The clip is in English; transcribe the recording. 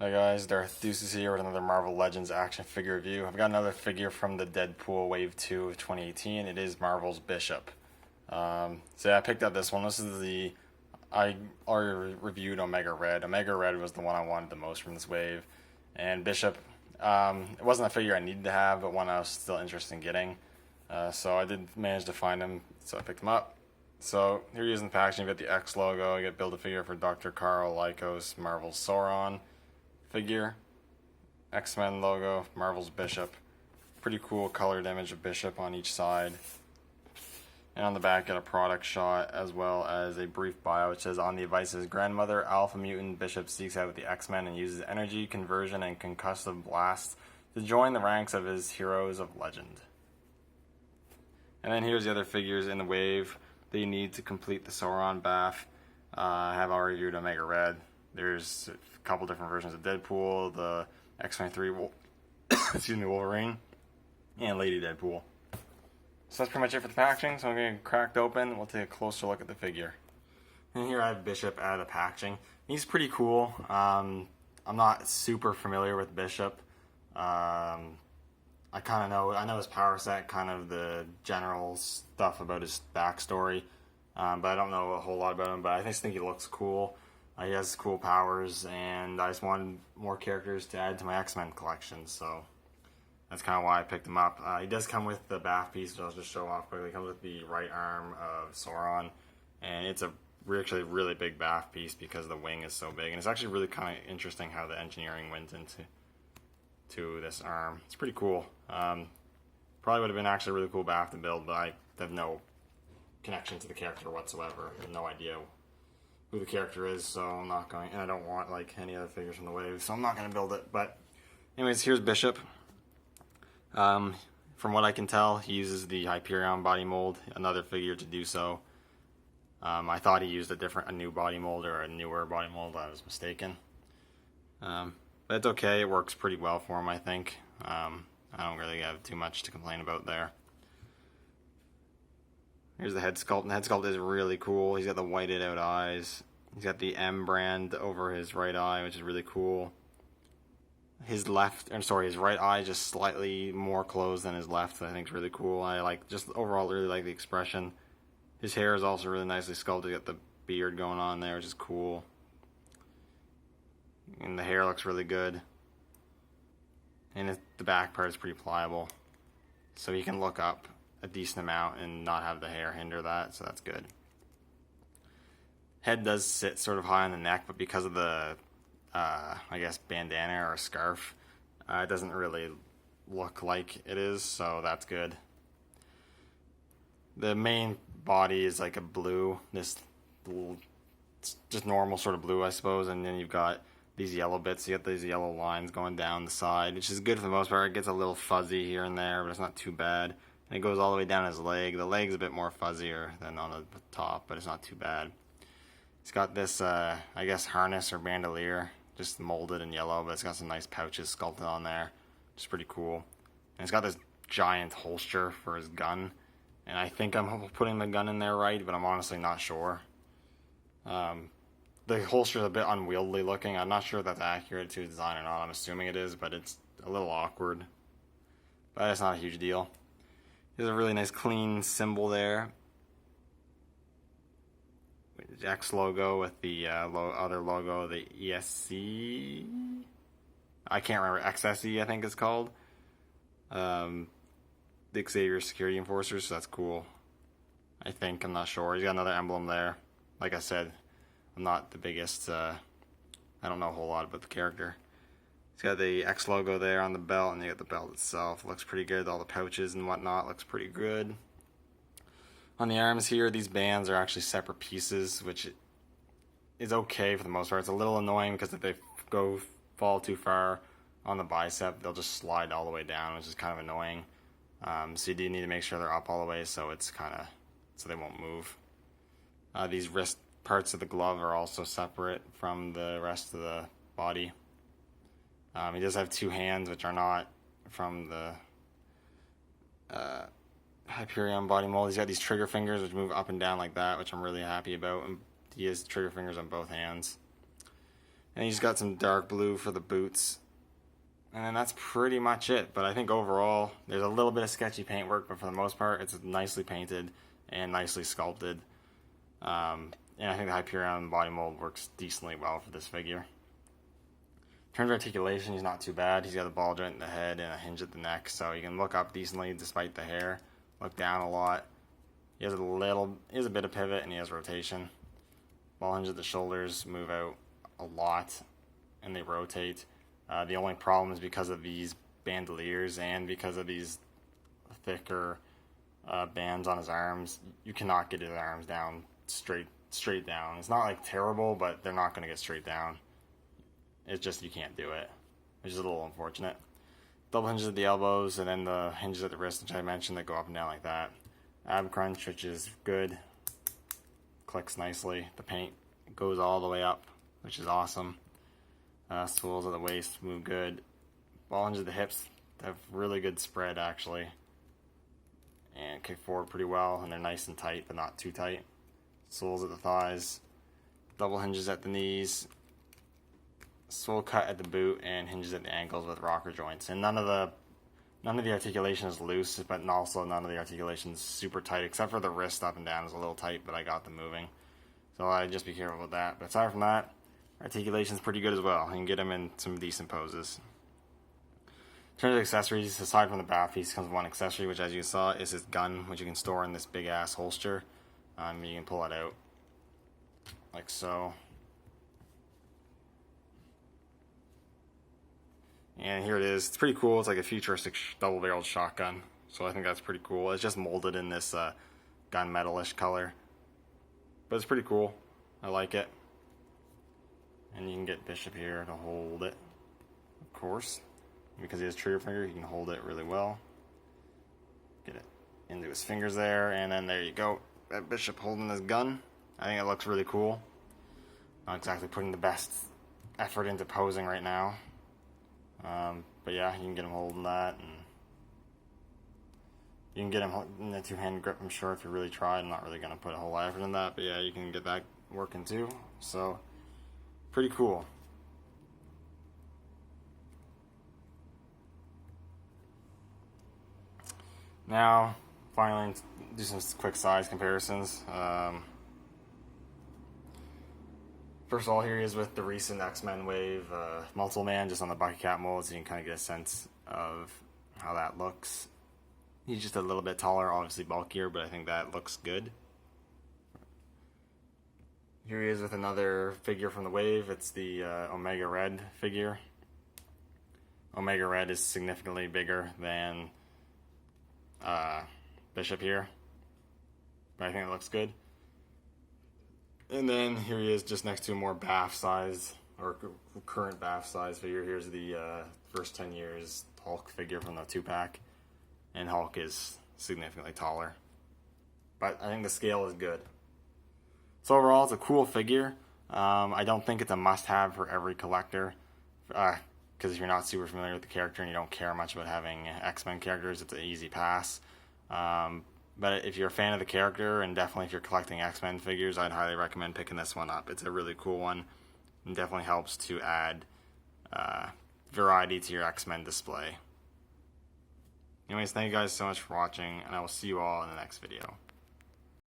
Hi guys, Darth Deuces here with another Marvel Legends action figure review. I've got another figure from the Deadpool Wave 2 of 2018. It is Marvel's Bishop. So yeah, I picked up this one. I already reviewed Omega Red. Omega Red was the one I wanted the most from this wave. And Bishop, it wasn't a figure I needed to have, but one I was still interested in getting. So I did manage to find him, so I picked him up. So here he is in the packaging. You get the X logo. You get Build-A-Figure for Dr. Carl Lycos, Marvel's Sauron figure, X-Men logo, Marvel's Bishop. Pretty cool colored image of Bishop on each side. And on the back, get a product shot as well as a brief bio which says, on the advice of his grandmother, Alpha Mutant Bishop seeks out with the X-Men and uses energy, conversion, and concussive blasts to join the ranks of his heroes of legend. And then here's the other figures in the wave that you need to complete the Sauron BAF. I have already reviewed Omega Red. There's a couple different versions of Deadpool, the X-23 Wolverine, and Lady Deadpool. So that's pretty much it for the packaging. So I'm going to crack it open. We'll take a closer look at the figure. And here I have Bishop out of the packaging. He's pretty cool. I'm not super familiar with Bishop. I know his power set, kind of the general stuff about his backstory, but I don't know a whole lot about him. But I just think he looks cool. He has cool powers, and I just wanted more characters to add to my X-Men collection, so that's kind of why I picked him up. He does come with the BAF piece, which I'll just show off quickly. It comes with the right arm of Sauron, and it's actually really big BAF piece because the wing is so big, and it's actually really kind of interesting how the engineering went into this arm. It's pretty cool. Probably would have been actually a really cool BAF to build, but I have no connection to the character whatsoever. I have no idea who the character is, so I'm not going, and I don't want like any other figures from the wave, so I'm not going to build it. But anyways, here's Bishop. From what I can tell, he uses the Hyperion body mold, another figure to do so. I thought he used a new body mold or a newer body mold. I was mistaken. But it's okay, it works pretty well for him, I think. I don't really have too much to complain about there. Here's the head sculpt, and the head sculpt is really cool. He's got the whited out eyes. He's got the M brand over his right eye, which is really cool. His right eye just slightly more closed than his left, I think is really cool. Overall really like the expression. His hair is also really nicely sculpted. Got the beard going on there, which is cool. And the hair looks really good. And the back part is pretty pliable. So he can look up a decent amount and not have the hair hinder that, so that's good. Head does sit sort of high on the neck, but because of the, I guess, bandana or scarf, it doesn't really look like it is, so that's good. The main body is like a blue, just normal sort of blue, I suppose, and then you've got these yellow bits. You get these yellow lines going down the side, which is good for the most part. It gets a little fuzzy here and there, but it's not too bad. And it goes all the way down his leg. The leg's a bit more fuzzier than on the top, but it's not too bad. He's got this, I guess, harness or bandolier, just molded in yellow, but it's got some nice pouches sculpted on there, which is pretty cool. And it's got this giant holster for his gun, and I think I'm putting the gun in there right, but I'm honestly not sure. The holster's a bit unwieldy looking. I'm not sure if that's accurate to design or not. I'm assuming it is, but it's a little awkward. But it's not a huge deal. There's a really nice clean symbol there. The X logo with the other logo, the ESC. I can't remember. XSE, I think it's called. The Xavier Security Enforcers, so that's cool. I think. I'm not sure. He's got another emblem there. Like I said, I'm not the biggest. I don't know a whole lot about the character. It's got the X logo there on the belt, and you got the belt itself. It looks pretty good. All the pouches and whatnot looks pretty good. On the arms here, these bands are actually separate pieces, which is okay for the most part. It's a little annoying because if they fall too far on the bicep, they'll just slide all the way down, which is kind of annoying. So you do need to make sure they're up all the way, so they won't move. These wrist parts of the glove are also separate from the rest of the body. He does have two hands, which are not from the Hyperion body mold. He's got these trigger fingers, which move up and down like that, which I'm really happy about. And he has trigger fingers on both hands. And he's got some dark blue for the boots. And then that's pretty much it. But I think overall, there's a little bit of sketchy paintwork, but for the most part, it's nicely painted and nicely sculpted. And I think the Hyperion body mold works decently well for this figure. In terms of articulation, he's not too bad. He's got a ball joint in the head and a hinge at the neck, so you can look up decently despite the hair. Look down a lot. He has a bit of pivot, and he has rotation. Ball hinge at the shoulders move out a lot, and they rotate. The only problem is because of these bandoliers and because of these thicker bands on his arms, you cannot get his arms down straight down. It's not like terrible, but they're not going to get straight down. It's just you can't do it, which is a little unfortunate. Double hinges at the elbows, and then the hinges at the wrist, which I mentioned, that go up and down like that. Ab crunch, which is good. Clicks nicely. The paint goes all the way up, which is awesome. Swools at the waist move good. Ball hinges at the hips have really good spread, actually. And kick forward pretty well, and they're nice and tight, but not too tight. Swools at the thighs. Double hinges at the knees. Swole cut at the boot, and hinges at the ankles with rocker joints. And none of the articulation is loose, but also none of the articulation is super tight, except for the wrist up and down is a little tight, but I got them moving. So I'd just be careful with that. But aside from that, articulation is pretty good as well. You can get them in some decent poses. In terms of accessories, aside from the BAF piece, comes one accessory, which, as you saw, is his gun, which you can store in this big-ass holster. You can pull it out like so. And here it is. It's pretty cool. It's like a futuristic double-barreled shotgun. So I think that's pretty cool. It's just molded in this gunmetal-ish color. But it's pretty cool. I like it. And you can get Bishop here to hold it, of course. Because he has trigger finger, he can hold it really well. Get it into his fingers there, and then there you go. That Bishop holding his gun. I think it looks really cool. Not exactly putting the best effort into posing right now. But yeah, you can get him holding that, and you can get him in a two-hand grip, I'm sure, if you really try. I'm not really going to put a whole lot of effort in that, but yeah, you can get that working too. So, pretty cool. Now, finally, do some quick size comparisons. First of all, here he is with the recent X-Men wave Multiple Man, just on the bucket cap mold, so you can kind of get a sense of how that looks. He's just a little bit taller, obviously bulkier, but I think that looks good. Here he is with another figure from the wave. It's the Omega Red figure. Omega Red is significantly bigger than Bishop here, but I think it looks good. And then here he is just next to a more BAF size, or current BAF size figure. Here's the first 10 years Hulk figure from the 2-pack, and Hulk is significantly taller. But I think the scale is good. So overall, it's a cool figure. I don't think it's a must-have for every collector, because if you're not super familiar with the character and you don't care much about having X-Men characters, it's an easy pass. But if you're a fan of the character, and definitely if you're collecting X-Men figures, I'd highly recommend picking this one up. It's a really cool one, and definitely helps to add variety to your X-Men display. Anyways, thank you guys so much for watching, and I will see you all in the next video.